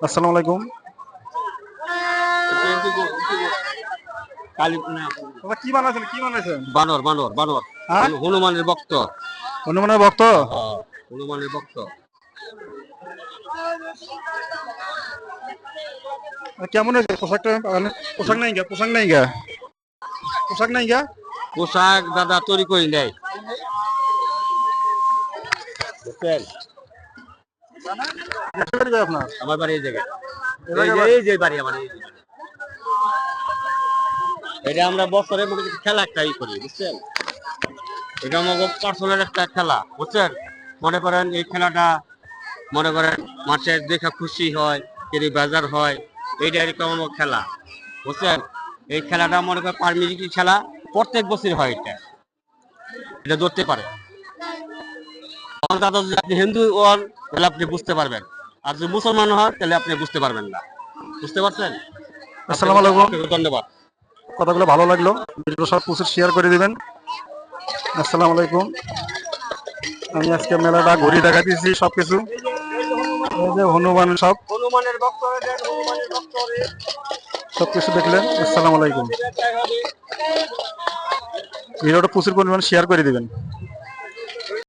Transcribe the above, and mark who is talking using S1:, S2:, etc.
S1: আসসালামু আলাইকুম। দাদা কি বানাইছেন কি বানাইছেন?
S2: বানর বানর বানর
S1: হ্যাঁ
S2: হনুমানের ভক্ত।
S1: হনুমানের ভক্ত।
S2: হনুমানের ভক্ত।
S1: কেমন হয়েছে পোশাকটা? পোশাক নাই গা পোশাক নাই গা পোশাক নাই গা
S2: পোশাক দাদা তৈরি করে নেয়, বুঝছেন?
S1: আপনার
S2: আমার বাড়ি এই জায়গায়,
S1: এ জায়গায়
S2: এই যে বাড়ি আমার এই যে বাড়ি। এটা আমরা বছরে মোটামুটি খেলা একটাই করি, বুঝছেন? এটা আমাদের পার্সোনাল একটা খেলা, বুঝছেন? মনে করেন এই খেলাটা মনে করেন মাসের দেখা খুশি হয়, কেউ বাজার হয়, এইটা এরকম আমার খেলা, বুঝছেন? এই খেলাটা মনে করেন পারমিটিক খেলা, প্রত্যেক বছর হয়। এটা ধরতে পারে। আমার দাদা যদি আপনি হিন্দু হন তাহলে আপনি বুঝতে পারবেন, আর যদি মুসলমান হন তাহলে আপনি বুঝতে পারবেন না। বুঝতে পারছেন?
S1: আসসালামু আলাইকুম।
S2: আপনাকে ধন্যবাদ।
S1: কথাগুলো ভালো লাগলো, ভিডিওটা সব প্রচুর শেয়ার করে দিবেন। আসসালামু আলাইকুম। আমি আজকে মেলাটা ঘুরে দেখাতেছি সবকিছু। এই যে হনুমান সব
S2: হনুমানের ভক্ত হনুমানের ভক্ত
S1: সবকিছু দেখলেন। আসসালামু আলাইকুম। ভিডিওটা প্রচুর পরিমাণ শেয়ার করে দিবেন।